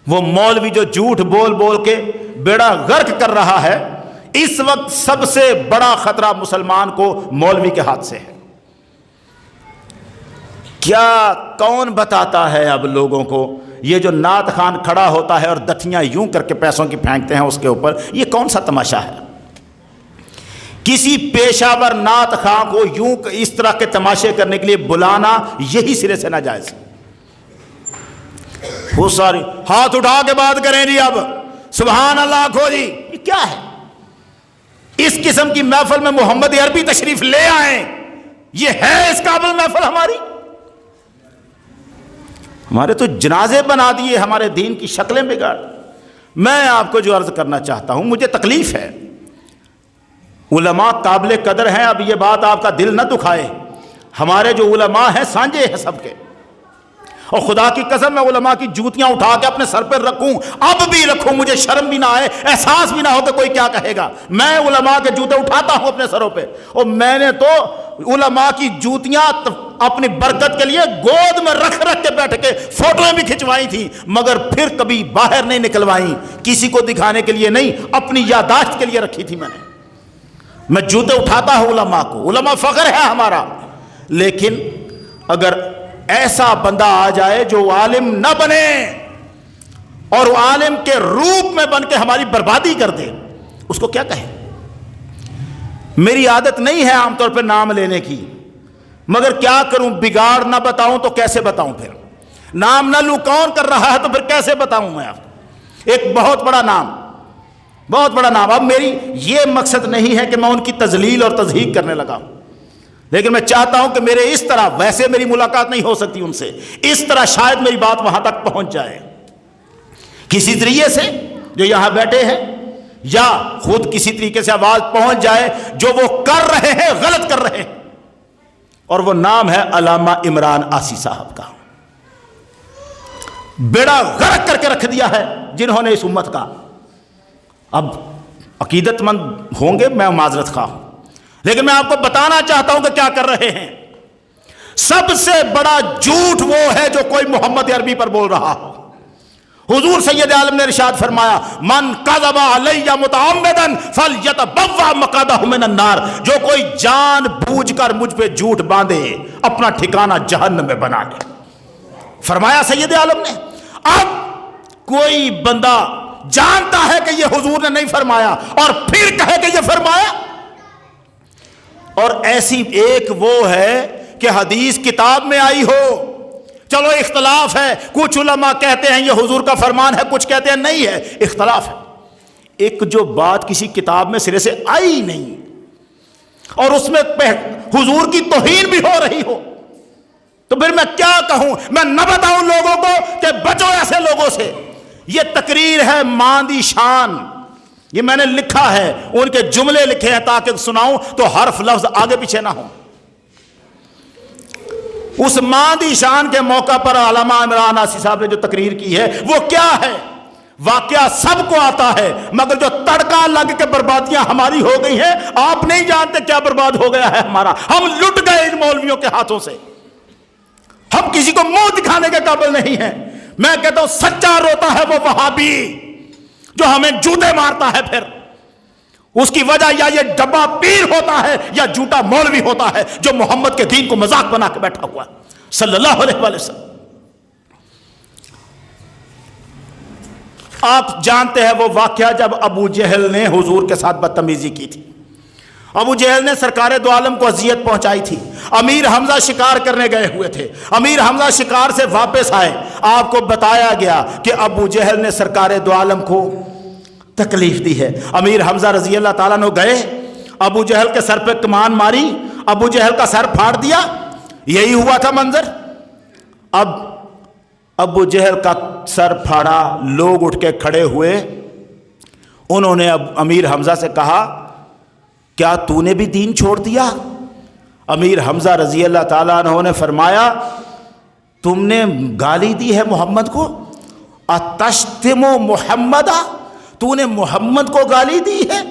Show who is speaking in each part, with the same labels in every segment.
Speaker 1: وہ مولوی جو جھوٹ بول بول کے بیڑا غرق کر رہا ہے، اس وقت سب سے بڑا خطرہ مسلمان کو مولوی کے ہاتھ سے ہے۔ کیا کون بتاتا ہے اب لوگوں کو؟ یہ جو نعت خوان کھڑا ہوتا ہے اور دتھیاں یوں کر کے پیسوں کی پھینکتے ہیں اس کے اوپر، یہ کون سا تماشا ہے؟ کسی پیشہ ور نعت خواں کو یوں اس طرح کے تماشے کرنے کے لیے بلانا یہی سرے سے ناجائز ہے۔ وہ ساری ہاتھ اٹھا کے بات کریں جی، اب سبحان اللہ کھو جی، یہ کیا ہے؟ اس قسم کی محفل میں محمد عربی تشریف لے آئیں، یہ ہے اس قابل محفل ہماری؟ ہمارے تو جنازے بنا دیے، ہمارے دین کی شکلیں بگاڑ۔ میں آپ کو جو عرض کرنا چاہتا ہوں، مجھے تکلیف ہے، علماء قابل قدر ہیں، اب یہ بات آپ کا دل نہ دکھائے، ہمارے جو علماء ہیں سانجے ہیں سب کے، اور خدا کی قسم میں علماء کی جوتیاں اٹھا کے اپنے سر پہ رکھوں، اب بھی رکھوں، مجھے شرم بھی نہ آئے، احساس بھی نہ ہو کہ کوئی کیا کہے گا۔ میں علماء کے جوتے اٹھاتا ہوں اپنے سروں پہ، اور میں نے تو علماء کی جوتیاں اپنی برکت کے لیے گود میں رکھ رکھ کے بیٹھ کے فوٹویں بھی کھنچوائی تھی، مگر پھر کبھی باہر نہیں نکلوائی، کسی کو دکھانے کے لیے نہیں، اپنی یادداشت کے لیے رکھی تھی میں نے۔ میں جوتے اٹھاتا ہوں علماء کو، علماء فخر ہے ہمارا، لیکن اگر ایسا بندہ آ جائے جو عالم نہ بنے اور عالم کے روپ میں بن کے ہماری بربادی کر دے، اس کو کیا کہے؟ میری عادت نہیں ہے عام طور پہ نام لینے کی، مگر کیا کروں، بگاڑ نہ بتاؤں تو کیسے بتاؤں؟ پھر نام نہ لوں، کون کر رہا ہے تو پھر کیسے بتاؤں میں آپ کو؟ ایک بہت بڑا نام، بہت بڑا نام۔ اب میری یہ مقصد نہیں ہے کہ میں ان کی تذلیل اور تضحیق کرنے لگا ہوں، لیکن میں چاہتا ہوں کہ میرے اس طرح، ویسے میری ملاقات نہیں ہو سکتی ان سے، اس طرح شاید میری بات وہاں تک پہنچ جائے کسی ذریعے سے، جو یہاں بیٹھے ہیں، یا خود کسی طریقے سے آواز پہنچ جائے جو وہ کر رہے ہیں غلط کر رہے ہیں، اور وہ نام ہے علامہ عمران عاصی صاحب کا۔ بیڑا غرق کر کے رکھ دیا ہے جنہوں نے اس امت کا۔ اب عقیدت مند ہوں گے، میں معذرت خواہ ہوں، لیکن میں آپ کو بتانا چاہتا ہوں کہ کیا کر رہے ہیں۔ سب سے بڑا جھوٹ وہ ہے جو کوئی محمد عربی پر بول رہا ہو۔ حضور سید عالم نے ارشاد فرمایا، من کذب علی متعمدا فلیتبوأ مقعدہ من النار، جو کوئی جان بوجھ کر مجھ پہ جھوٹ باندھے اپنا ٹھکانہ جہنم میں بنا لے، فرمایا سید عالم نے۔ اب کوئی بندہ جانتا ہے کہ یہ حضور نے نہیں فرمایا اور پھر کہے کہ یہ فرمایا، اور ایسی ایک وہ ہے کہ حدیث کتاب میں آئی ہو، چلو اختلاف ہے، کچھ علماء کہتے ہیں یہ حضور کا فرمان ہے، کچھ کہتے ہیں نہیں ہے، اختلاف ہے۔ ایک جو بات کسی کتاب میں سرے سے آئی نہیں اور اس میں حضور کی توہین بھی ہو رہی ہو، تو پھر میں کیا کہوں؟ میں نہ بتاؤں لوگوں کو کہ بچو ایسے لوگوں سے؟ یہ تقریر ہے ماندی شان، یہ میں نے لکھا ہے، ان کے جملے لکھے ہیں تاکہ سناؤں تو حرف لفظ آگے پیچھے نہ ہوں۔ اس ماندی شان کے موقع پر علامہ عمران عاصی صاحب نے جو تقریر کی ہے وہ کیا ہے؟ واقعہ سب کو آتا ہے، مگر جو تڑکا لگ کے بربادیاں ہماری ہو گئی ہیں، آپ نہیں جانتے کیا برباد ہو گیا ہے ہمارا۔ ہم لٹ گئے ان مولویوں کے ہاتھوں سے، ہم کسی کو منہ دکھانے کے قابل نہیں ہیں۔ میں کہتا ہوں سچا روتا ہے وہ وہابی جو ہمیں جوتے مارتا ہے، پھر اس کی وجہ یا یہ ڈبا پیر ہوتا ہے یا جھوٹا مولوی ہوتا ہے جو محمد کے دین کو مذاق بنا کے بیٹھا ہوا ہے صلی اللہ علیہ وآلہ وسلم۔ آپ جانتے ہیں وہ واقعہ جب ابو جہل نے حضور کے ساتھ بدتمیزی کی تھی۔ ابو جہل نے سرکار دو عالم کو اذیت پہنچائی تھی۔ امیر حمزہ شکار کرنے گئے ہوئے تھے، امیر حمزہ شکار سے واپس آئے، آپ کو بتایا گیا کہ ابو جہل نے سرکار دو عالم کو تکلیف دی ہے۔ امیر حمزہ رضی اللہ تعالیٰ عنہ گئے، ابو جہل کے سر پہ کمان ماری، ابو جہل کا سر پھاڑ دیا، یہی ہوا تھا منظر۔ اب ابو جہل کا سر پھاڑا، لوگ اٹھ کے کھڑے ہوئے، انہوں نے اب امیر حمزہ سے کہا کیا تو نے بھی دین چھوڑ دیا؟ امیر حمزہ رضی اللہ تعالیٰ عنہ نے فرمایا تم نے گالی دی ہے محمد کو، اتشتم محمدا، تو نے محمد کو گالی دی ہے،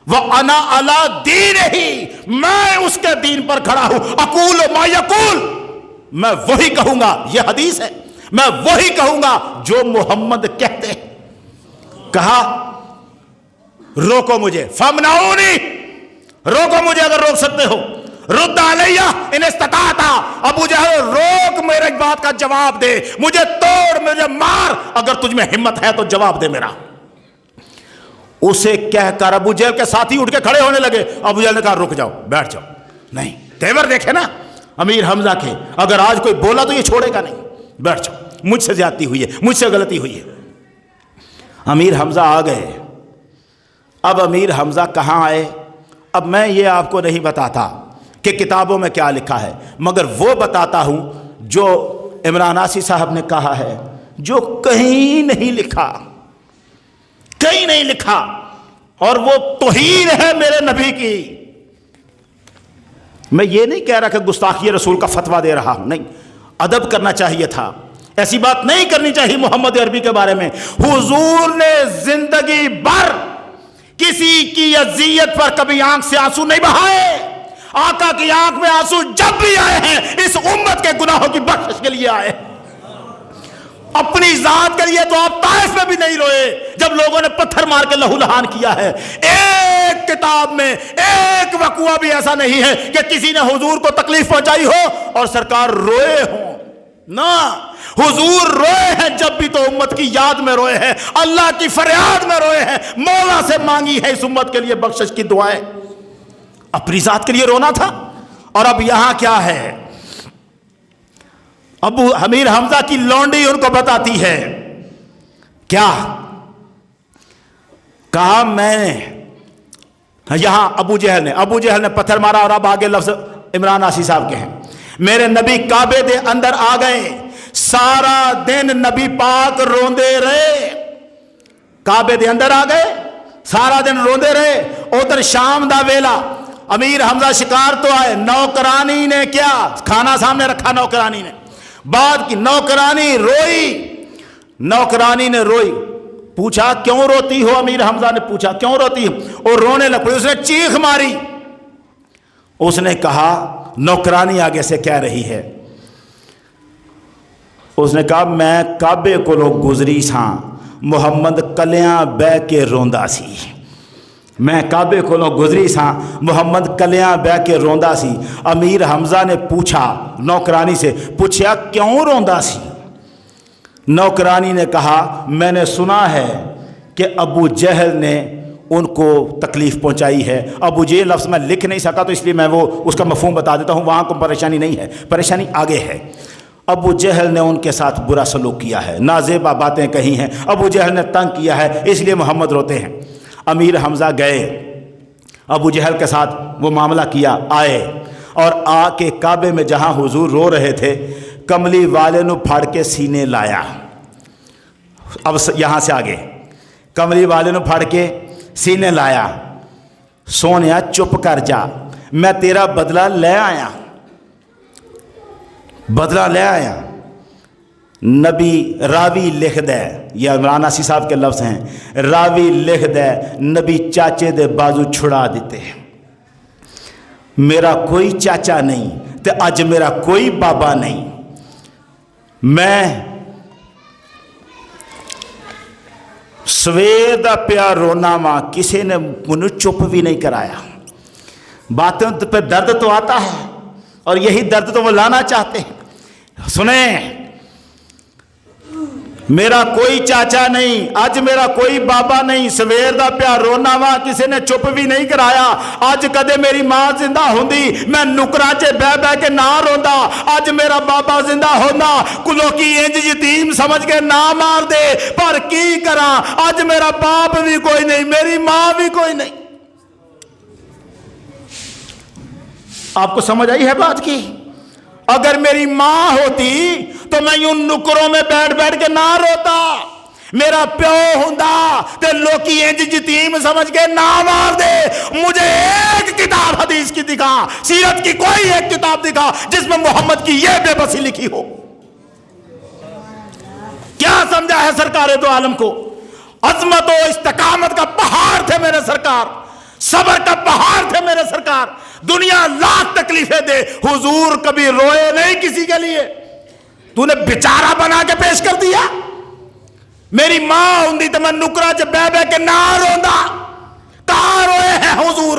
Speaker 1: وَأَنَا عَلَىٰ دِينِهِ، میں اس کے دین پر کھڑا ہوں، اقول ما یقول، میں وہی کہوں گا، یہ حدیث ہے۔ میں وہی کہوں گا جو محمد کہتے ہیں. کہا روکو مجھے، فمنعونی، روکو مجھے اگر روک سکتے ہو. رد علیہ ان استطاعت، ابو جہل روک میرے بات کا جواب دے، مجھے توڑ، مجھے مار، اگر تجھ میں ہمت ہے تو جواب دے میرا. اسے کہہ کر ابو جہل کے ساتھی اٹھ کے کھڑے ہونے لگے. ابو جہل نے کہا رک جاؤ، بیٹھ جاؤ. نہیں، تیور دیکھے نا امیر حمزہ کے، اگر آج کوئی بولا تو یہ چھوڑے گا نہیں. بیٹھ جاؤ، مجھ سے زیادتی ہوئی ہے، مجھ سے غلطی ہوئی ہے. امیر حمزہ آ گئے. اب امیر حمزہ کہاں آئے؟ اب میں یہ آپ کو نہیں بتاتا کہ کتابوں میں کیا لکھا ہے، مگر وہ بتاتا ہوں جو عمران آسی صاحب نے کہا ہے، جو کہیں نہیں لکھا، کہیں نہیں لکھا. اور وہ توہین ہے میرے نبی کی. میں یہ نہیں کہہ رہا کہ گستاخی رسول کا فتویٰ دے رہا ہوں، نہیں، ادب کرنا چاہیے تھا، ایسی بات نہیں کرنی چاہیے محمد عربی کے بارے میں. حضور نے زندگی بھر کسی کی اذیت پر کبھی آنکھ سے آنسو نہیں بہائے. آقا کی آنکھ میں آنسو جب بھی آئے ہیں اس امت کے گناہوں کی بخشش کے لیے آئے. اپنی ذات کے لیے تو آپ طائف میں بھی نہیں روئے جب لوگوں نے پتھر مار کے لہو لہان کیا ہے. ایک کتاب میں ایک وقوع بھی ایسا نہیں ہے کہ کسی نے حضور کو تکلیف پہنچائی ہو اور سرکار روئے ہوں. نہ، حضور روئے ہیں جب بھی تو امت کی یاد میں روئے ہیں، اللہ کی فریاد میں روئے ہیں، مولا سے مانگی ہے اس امت کے لیے بخشش کی دعائیں. اپنی ذات کے لیے رونا تھا. اور اب یہاں کیا ہے؟ ابو امیر حمزہ کی لونڈی ان کو بتاتی ہے کیا کہا. میں نے یہاں ابو جہل نے پتھر مارا. اور اب آگے لفظ عمران آسی صاحب کے ہیں. میرے نبی کعبے دے اندر آ گئے، سارا دن نبی پاک روندے رہے. کعبے دے اندر آ گئے، سارا دن روندے رہے. ادھر شام دا ویلا، امیر حمزہ شکار تو آئے. نوکرانی نے کیا کھانا سامنے رکھا، نوکرانی نے بعد کی نوکرانی نے روئی. پوچھا کیوں روتی ہو؟ امیر حمزہ نے پوچھا کیوں روتی ہو؟ اور رونے لگ پڑی. اس نے چیخ ماری. اس نے کہا، نوکرانی آگے سے کہہ رہی ہے، اس نے کہا میں کعبے کو لوگ گزری سا محمد کلیاں بہ کے روندا سی. میں کعبے کو لوگ گزری سا محمد کلیاں بہ کے روندا سی. امیر حمزہ نے پوچھا، نوکرانی سے پوچھا کیوں روندا سی؟ نوکرانی نے کہا میں نے سنا ہے کہ ابو جہل نے ان کو تکلیف پہنچائی ہے. ابو جہل لفظ میں لکھ نہیں سکا تو اس لیے میں وہ اس کا مفہوم بتا دیتا ہوں. وہاں کوئی پریشانی نہیں ہے، پریشانی آگے ہے. ابو جہل نے ان کے ساتھ برا سلوک کیا ہے، نازیبا باتیں کہی ہیں، ابو جہل نے تنگ کیا ہے، اس لیے محمد روتے ہیں. امیر حمزہ گئے، ابو جہل کے ساتھ وہ معاملہ کیا. آئے اور آ کے کعبے میں جہاں حضور رو رہے تھے، کملی والے نو پھاڑ کے سینے لایا. اب یہاں سے آگے کملی والے نو پھاڑ کے سینے لایا. سونیا چپ کر جا، میں تیرا بدلہ لے آیا، بدلہ لے آیا. نبی راوی لکھ دے، یہ عمران آسی صاحب کے لفظ ہیں، راوی لکھ دے نبی چاچے دے بازو چھڑا دیتے. میرا کوئی چاچا نہیں تے اج میرا کوئی بابا نہیں. میں سویر دا پیا رونا ماں، کسی نے منو چپ بھی نہیں کرایا. باتوں پہ درد تو آتا ہے اور یہی درد تو وہ لانا چاہتے ہیں. سنیں، میرا کوئی چاچا نہیں، اج میرا کوئی بابا نہیں. سویر دا پیا رونا وا، کسی نے چپ بھی نہیں کرایا. اج کدے میری ماں زندہ ہوندی میں نکراں چ بہ بہ کے نہ روندا. اج میرا بابا زندہ ہونا کلو کی انج یتیم سمجھ کے نہ مار دے، پر کی کراں اج میرا باپ بھی کوئی نہیں، میری ماں بھی کوئی نہیں. آپ کو سمجھ آئی ہے بات کی؟ اگر میری ماں ہوتی تو میں یوں نکروں میں بیٹھ بیٹھ کے نہ روتا. میرا پیو ہوندا تے لوکی انج یتیم سمجھ کے نہ مار دے. مجھے ایک کتاب حدیث کی دکھا، سیرت کی کوئی ایک کتاب دکھا جس میں محمد کی یہ بے بسی لکھی ہو. کیا سمجھا ہے سرکار دو عالم کو؟ عظمت و استقامت کا پہاڑ تھے میرے سرکار، صبر کا پہاڑ تھے میرے سرکار. دنیا لاکھ تکلیفیں دے، حضور کبھی روئے نہیں کسی کے لیے. تو نے بیچارہ بنا کے پیش کر دیا. میری ماں ہوندی تو میں نکرا چ بہ بہ کے نہ روندا. کہاں روئے ہیں حضور؟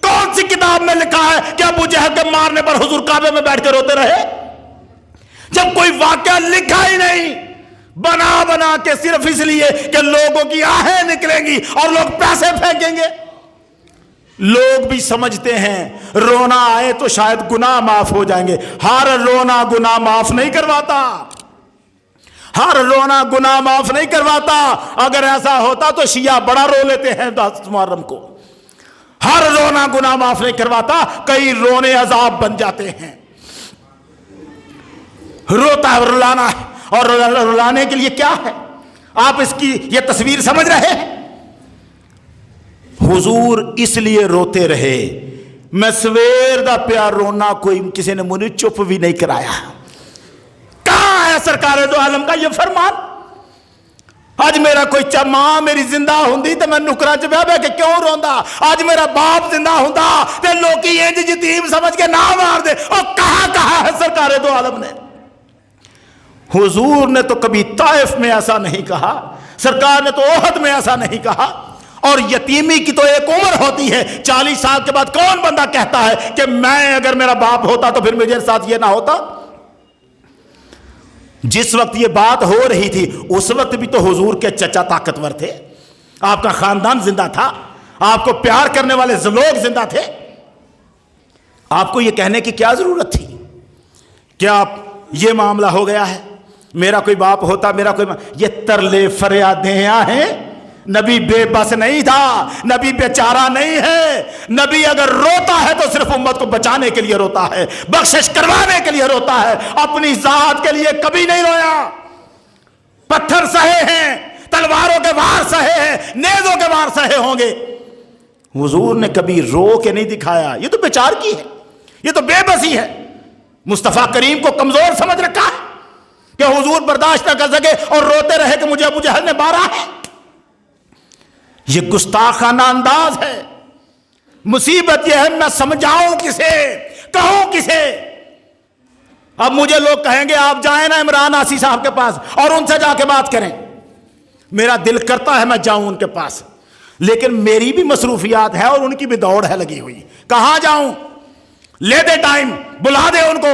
Speaker 1: کون سی کتاب میں لکھا ہے کہ ابو جہل کے مارنے پر حضور کعبے میں بیٹھ کے روتے رہے؟ جب کوئی واقعہ لکھا ہی نہیں، بنا بنا کے صرف اس لیے کہ لوگوں کی آہیں نکلیں گی اور لوگ پیسے پھینکیں گے. لوگ بھی سمجھتے ہیں رونا آئے تو شاید گناہ معاف ہو جائیں گے. ہر رونا گناہ معاف نہیں کرواتا. ہر رونا گناہ معاف نہیں کرواتا. اگر ایسا ہوتا تو شیعہ بڑا رو لیتے ہیں 10 محرم کو. ہر رونا گناہ معاف نہیں کرواتا. کئی رونے عذاب بن جاتے ہیں. روتا ہے رلانا ہے. اور رلانے کے لیے کیا ہے؟ آپ اس کی یہ تصویر سمجھ رہے ہیں؟ حضور اس لیے روتے رہے. میں سویر دا پیار رونا کوئی کسی نے مجھے چپ بھی نہیں کرایا. کہاں ہے سرکار دو عالم کا یہ فرمان؟ آج میرا کوئی ماں میری زندہ ہوندی تو میں نکرا چ بہ بہ کے کیوں روندا؟ آج میرا باپ زندہ ہوندا تے لوکی انج یتیم سمجھ کے نہ مار دے. اور کہاں ہے سرکار دو عالم نے؟ حضور نے تو کبھی طائف میں ایسا نہیں کہا. سرکار نے تو احد میں ایسا نہیں کہا. اور یتیمی کی تو ایک عمر ہوتی ہے. 40 سال کے بعد کون بندہ کہتا ہے کہ میں اگر میرا باپ ہوتا تو پھر میرے ساتھ یہ نہ ہوتا؟ جس وقت یہ بات ہو رہی تھی اس وقت بھی تو حضور کے چچا طاقتور تھے. آپ کا خاندان زندہ تھا. آپ کو پیار کرنے والے لوگ زندہ تھے. آپ کو یہ کہنے کی کیا ضرورت تھی کہ آپ یہ معاملہ ہو گیا ہے، میرا کوئی باپ ہوتا، میرا کوئی یہ ترلے فریادیں ہیں. نبی بے بس نہیں تھا. نبی بیچارہ نہیں ہے. نبی اگر روتا ہے تو صرف امت کو بچانے کے لیے روتا ہے، بخشش کروانے کے لیے روتا ہے. اپنی ذات کے لیے کبھی نہیں رویا. پتھر سہے ہیں، تلواروں کے وار سہے ہیں، نیزوں کے وار سہے ہوں گے. حضور نے کبھی رو کے نہیں دکھایا. یہ تو بیچار کی ہے، یہ تو بے بسی ہے. مصطفیٰ کریم کو کمزور سمجھ رکھا ہے کہ حضور برداشت نہ کر سکے اور روتے رہے کہ مجھے ابو جہل نے مارا ہے. یہ گستاخانہ انداز ہے. مصیبت یہ ہے میں سمجھاؤں کسے، کہوں کسے؟ اب مجھے لوگ کہیں گے آپ جائیں نا عمران آسی صاحب کے پاس اور ان سے جا کے بات کریں. میرا دل کرتا ہے میں جاؤں ان کے پاس، لیکن میری بھی مصروفیات ہے اور ان کی بھی دوڑ ہے لگی ہوئی. کہاں جاؤں؟ لے دے ٹائم، بلا دے ان کو،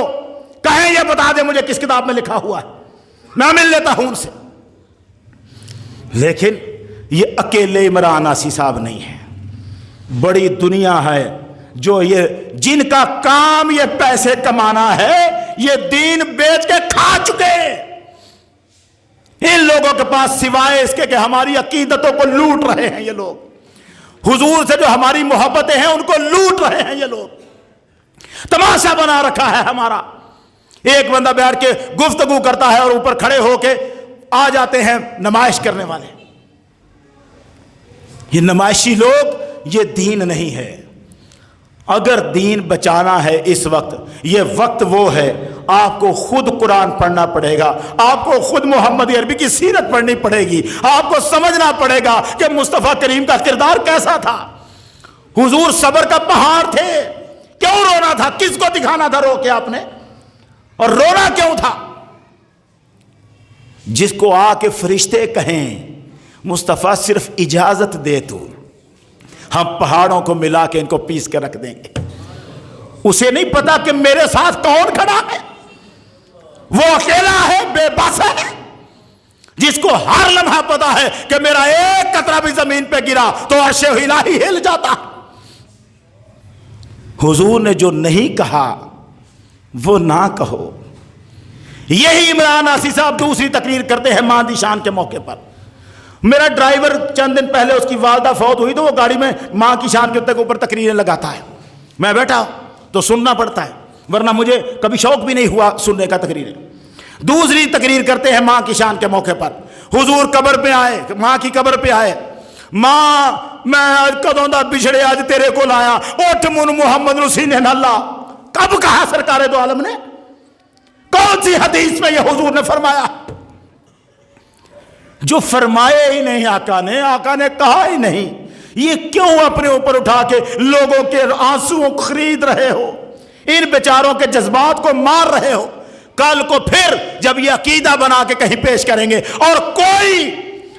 Speaker 1: کہیں یہ بتا دے مجھے کس کتاب میں لکھا ہوا ہے، میں مل لیتا ہوں ان سے. لیکن یہ اکیلے عمران آسی صاحب نہیں ہے. بڑی دنیا ہے جو یہ جن کا کام یہ پیسے کمانا ہے، یہ دین بیچ کے کھا چکے. ان لوگوں کے پاس سوائے اس کے کہ ہماری عقیدتوں کو لوٹ رہے ہیں یہ لوگ. حضور سے جو ہماری محبتیں ہیں ان کو لوٹ رہے ہیں یہ لوگ. تماشا بنا رکھا ہے ہمارا. ایک بندہ بیٹھ کے گفتگو کرتا ہے اور اوپر کھڑے ہو کے آ جاتے ہیں نمائش کرنے والے. یہ نمائشی لوگ، یہ دین نہیں ہے. اگر دین بچانا ہے اس وقت، یہ وقت وہ ہے آپ کو خود قرآن پڑھنا پڑے گا. آپ کو خود محمد عربی کی سیرت پڑھنی پڑے گی. آپ کو سمجھنا پڑے گا کہ مصطفیٰ کریم کا کردار کیسا تھا. حضور صبر کا پہاڑ تھے. کیوں رونا تھا؟ کس کو دکھانا تھا رو کے آپ نے؟ اور رونا کیوں تھا؟ جس کو آ کے فرشتے کہیں مصطفیٰ صرف اجازت دے تو ہم پہاڑوں کو ملا کے ان کو پیس کے رکھ دیں گے. اسے نہیں پتا کہ میرے ساتھ کون کھڑا ہے. وہ اکیلا ہے، بے بس ہے، جس کو ہر لمحہ پتا ہے کہ میرا ایک قطرہ بھی زمین پہ گرا تو عرش الہی ہل جاتا. حضور نے جو نہیں کہا وہ نہ کہو. یہی عمران آسی صاحب دوسری تقریر کرتے ہیں ماندی شان کے موقع پر. میرا ڈرائیور چند دن پہلے اس کی والدہ فوت ہوئی تو وہ گاڑی میں ماں کی شان کے اوپر تقریریں لگاتا ہے. میں بیٹھا تو سننا پڑتا ہے، ورنہ مجھے کبھی شوق بھی نہیں ہوا سننے کا تقریریں. دوسری تقریر کرتے ہیں ماں کی شان کے موقع پر. حضور قبر پہ آئے، ماں کی قبر پہ آئے. ماں میں کدوں دا بچھڑے آج تیرے کو لایا، اٹھ من محمد نو سینے نہ لا. کب کہا سرکار دو عالم نے؟ کون سی حدیث میں یہ حضور نے فرمایا؟ جو فرمائے ہی نہیں آقا نے کہا ہی نہیں. یہ کیوں اپنے اوپر اٹھا کے لوگوں کے آنسوؤں کو خرید رہے ہو، ان بیچاروں کے جذبات کو مار رہے ہو؟ کل کو پھر جب یہ عقیدہ بنا کے کہیں پیش کریں گے اور کوئی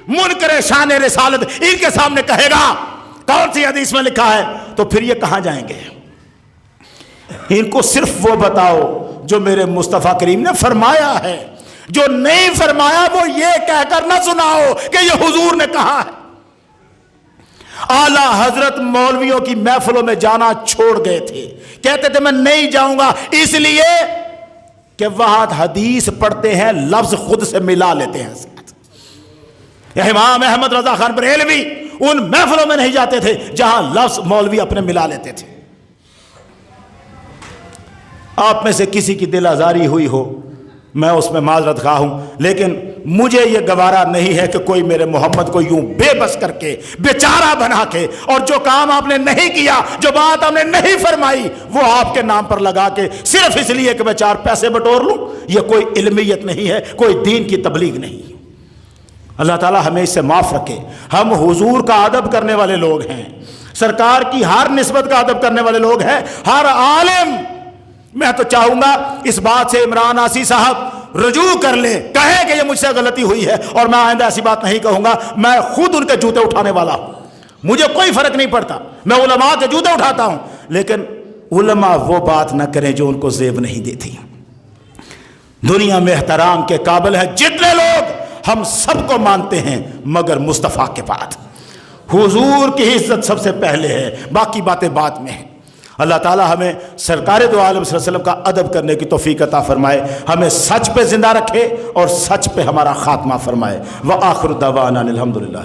Speaker 1: منکر شان رسالت ان کے سامنے کہے گا کون سی حدیث میں لکھا ہے، تو پھر یہ کہاں جائیں گے؟ ان کو صرف وہ بتاؤ جو میرے مصطفیٰ کریم نے فرمایا ہے، جو نہیں فرمایا وہ یہ کہہ کر نہ سناؤ کہ یہ حضور نے کہا ہے۔ اعلیٰ حضرت مولویوں کی محفلوں میں جانا چھوڑ گئے تھے، کہتے تھے میں نہیں جاؤں گا، اس لیے کہ وہاں حدیث پڑھتے ہیں لفظ خود سے ملا لیتے ہیں ساتھ۔ امام احمد رضا خان بریلوی ان محفلوں میں نہیں جاتے تھے جہاں لفظ مولوی اپنے ملا لیتے تھے۔ آپ میں سے کسی کی دل آزاری ہوئی ہو میں اس میں معذرت خواہ ہوں، لیکن مجھے یہ گوارا نہیں ہے کہ کوئی میرے محمد کو یوں بے بس کر کے بیچارہ بنا کے اور جو کام آپ نے نہیں کیا، جو بات آپ نے نہیں فرمائی، وہ آپ کے نام پر لگا کے صرف اس لیے کہ میں 4 پیسے بٹور لوں، یہ کوئی علمیت نہیں ہے، کوئی دین کی تبلیغ نہیں۔ اللہ تعالی ہمیں اس سے معاف رکھے۔ ہم حضور کا ادب کرنے والے لوگ ہیں، سرکار کی ہر نسبت کا ادب کرنے والے لوگ ہیں، ہر عالم۔ میں تو چاہوں گا اس بات سے عمران آسی صاحب رجوع کر لے، کہے کہ یہ مجھ سے غلطی ہوئی ہے اور میں آئندہ ایسی بات نہیں کہوں گا، میں خود ان کے جوتے اٹھانے والا ہوں، مجھے کوئی فرق نہیں پڑتا، میں علماء کے جوتے اٹھاتا ہوں، لیکن علماء وہ بات نہ کریں جو ان کو زیب نہیں دیتی۔ دنیا میں احترام کے قابل ہے جتنے لوگ، ہم سب کو مانتے ہیں مگر مصطفیٰ کے بعد حضور کی عزت سب سے پہلے ہے، باقی باتیں بعد میں ہیں۔ اللہ تعالی ہمیں سرکار دو عالم صلی اللہ علیہ وسلم کا ادب کرنے کی توفیق عطا فرمائے، ہمیں سچ پہ زندہ رکھے اور سچ پہ ہمارا خاتمہ فرمائے۔ وآخر دعوانا الحمدللہ۔